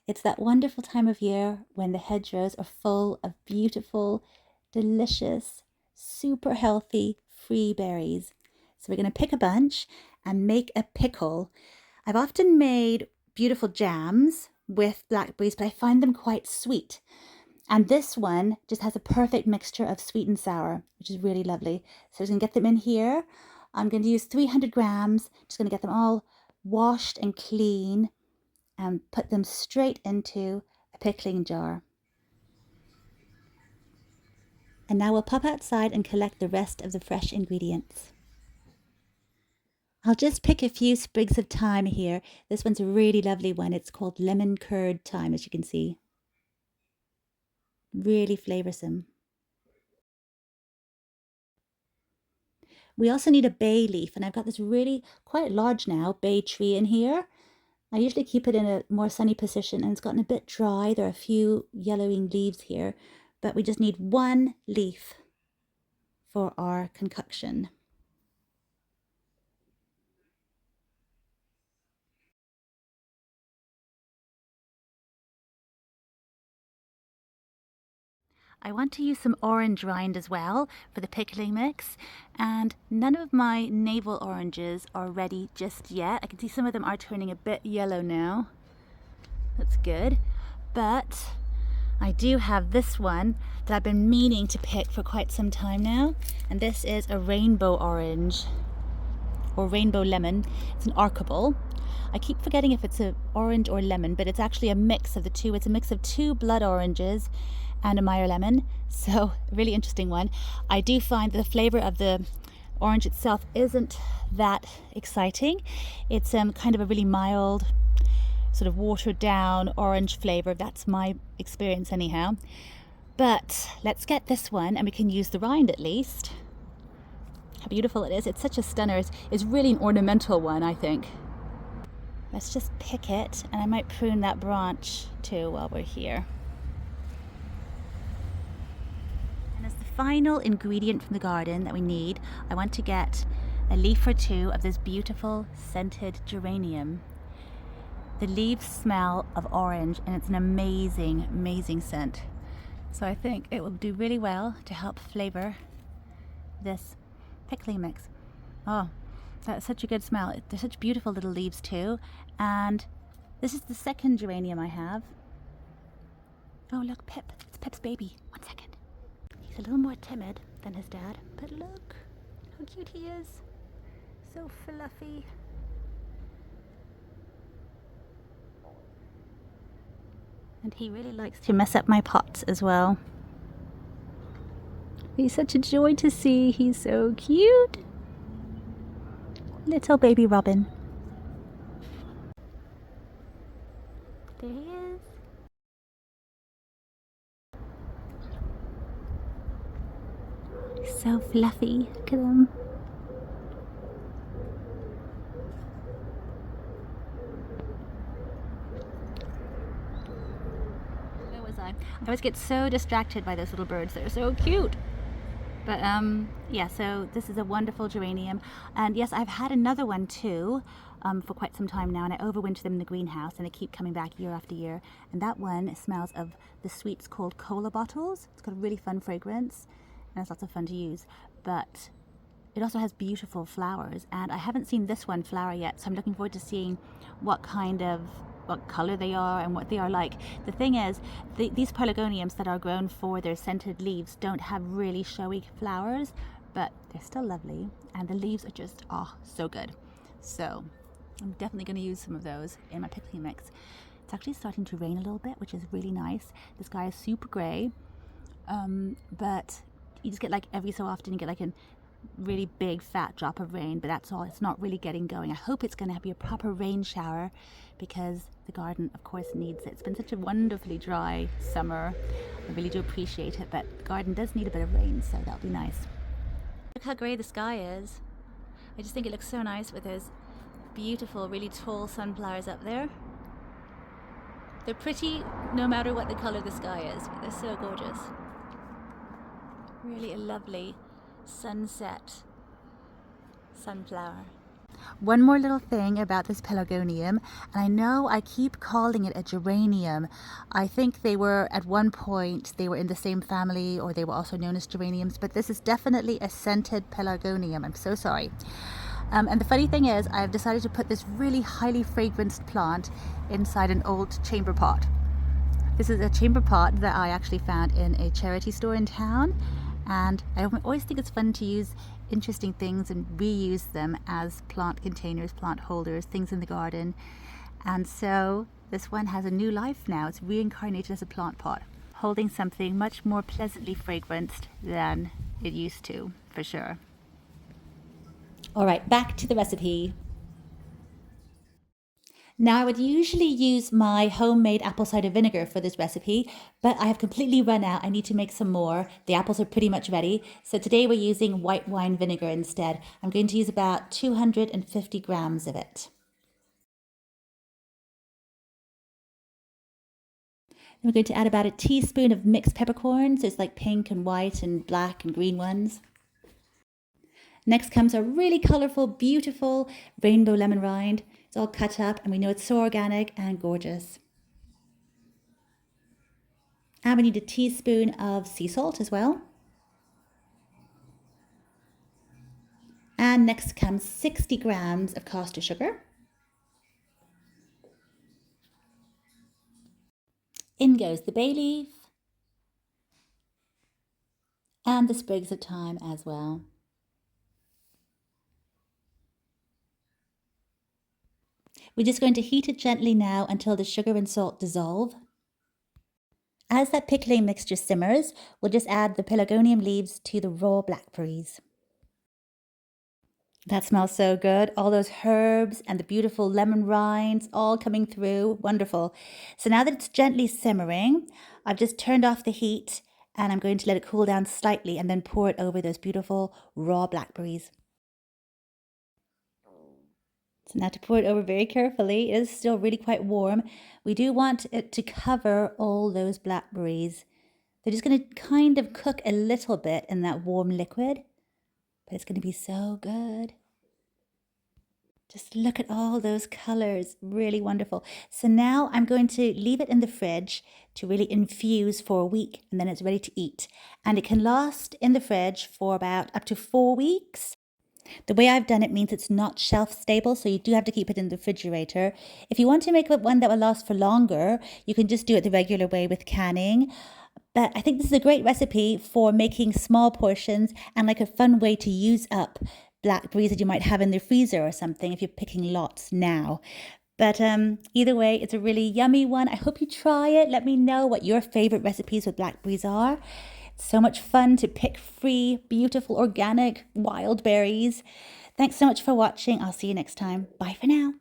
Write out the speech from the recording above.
It's that wonderful time of year when the hedgerows are full of beautiful, delicious, super healthy free berries. So we're going to pick a bunch and make a pickle. I've often made beautiful jams with blackberries, but I find them quite sweet. And this one just has a perfect mixture of sweet and sour, which is really lovely. So I'm going to get them in here. I'm going to use 300 grams. Just going to get them all washed and clean and put them straight into a pickling jar. And now we'll pop outside and collect the rest of the fresh ingredients. I'll just pick a few sprigs of thyme here. This one's a really lovely one. It's called lemon curd thyme, as you can see. Really flavoursome. We also need a bay leaf, and I've got this really quite large now bay tree in here. I usually keep it in a more sunny position, and it's gotten a bit dry. There are a few yellowing leaves here, but we just need one leaf for our concoction. I want to use some orange rind as well for the pickling mix, and none of my navel oranges are ready just yet. I can see some of them are turning a bit yellow now. That's good, but I do have this one that I've been meaning to pick for quite some time now, and this is a rainbow orange or rainbow lemon. It's an archibald. I keep forgetting if it's an orange or lemon, but it's actually a mix of the two. It's a mix of two blood oranges and a Meyer lemon, so a really interesting one. I do find the flavor of the orange itself isn't that exciting. It's kind of a really mild, sort of watered down orange flavor. That's my experience anyhow. But let's get this one and we can use the rind at least. How beautiful it is. It's such a stunner. It's really an ornamental one, I think. Let's just pick it, and I might prune that branch too while we're here. And as the final ingredient from the garden that we need, I want to get a leaf or two of this beautiful scented geranium. The leaves smell of orange, and it's an amazing, amazing scent. So I think it will do really well to help flavor this pickling mix. Oh, that's such a good smell. They're such beautiful little leaves too. And this is the second geranium I have. Oh look, Pip. It's Pip's baby. 1 second. He's a little more timid than his dad, but look how cute he is. So fluffy. And he really likes to mess up my pots as well. He's such a joy to see. He's so cute. Little baby Robin. There he is. He's so fluffy. Look at him. Where was I? I always get so distracted by those little birds. They're so cute. But yeah, so this is a wonderful geranium. And yes, I've had another one too for quite some time now, and I overwinter them in the greenhouse, and they keep coming back year after year. And that one smells of the sweets called cola bottles. It's got a really fun fragrance, and it's lots of fun to use. But it also has beautiful flowers, and I haven't seen this one flower yet, so I'm looking forward to seeing what color they are and what they are like. The thing is, these pelargoniums that are grown for their scented leaves don't have really showy flowers, but they're still lovely, and the leaves are just so good. So I'm definitely going to use some of those in my pickling mix. It's actually starting to rain a little bit, which is really nice. The sky is super grey, but you just get like every so often you get like a really big fat drop of rain, but that's all. It's not really getting going. I hope it's going to be a proper rain shower because the garden of course needs it. It's been such a wonderfully dry summer. I really do appreciate it, but the garden does need a bit of rain, so that'll be nice. Look how grey the sky is. I just think it looks so nice with those beautiful, really tall sunflowers up there. They're pretty no matter what the colour the sky is, but they're so gorgeous. Really a lovely sunset sunflower. One more little thing about this pelargonium, and I know I keep calling it a geranium. I think they were at one point, they were in the same family, or they were also known as geraniums, but this is definitely a scented pelargonium. I'm so sorry. And the funny thing is, I've decided to put this really highly fragranced plant inside an old chamber pot. This is a chamber pot that I actually found in a charity store in town, and I always think it's fun to use interesting things and reuse them as plant containers, plant holders, things in the garden. And so this one has a new life now. It's reincarnated as a plant pot, holding something much more pleasantly fragranced than it used to, for sure. All right, back to the recipe. Now, I would usually use my homemade apple cider vinegar for this recipe, but I have completely run out. I need to make some more. The apples are pretty much ready. So today we're using white wine vinegar instead. I'm going to use about 250 grams of it. Then we're going to add about a teaspoon of mixed peppercorns. So it's like pink and white and black and green ones. Next comes a really colorful, beautiful rainbow lemon rind. It's all cut up and we know it's so organic and gorgeous. And we need a teaspoon of sea salt as well. And next comes 60 grams of caster sugar. In goes the bay leaf. And the sprigs of thyme as well. We're just going to heat it gently now until the sugar and salt dissolve. As that pickling mixture simmers, we'll just add the pelargonium leaves to the raw blackberries. That smells so good. All those herbs and the beautiful lemon rinds all coming through. Wonderful. So now that it's gently simmering, I've just turned off the heat and I'm going to let it cool down slightly and then pour it over those beautiful raw blackberries. So now to pour it over very carefully. It is still really quite warm. We do want it to cover all those blackberries. They're just going to kind of cook a little bit in that warm liquid, but it's going to be so good. Just look at all those colors, really wonderful. So now I'm going to leave it in the fridge to really infuse for a week, and then it's ready to eat. And it can last in the fridge for about up to 4 weeks. The way I've done it means it's not shelf stable, so you do have to keep it in the refrigerator. If you want to make one that will last for longer, you can just do it the regular way with canning. But I think this is a great recipe for making small portions and like a fun way to use up blackberries that you might have in the freezer or something if you're picking lots now. But either way, it's a really yummy one. I hope you try it. Let me know what your favorite recipes with blackberries are. It's so much fun to pick free, beautiful, organic, wild berries. Thanks so much for watching. I'll see you next time. Bye for now.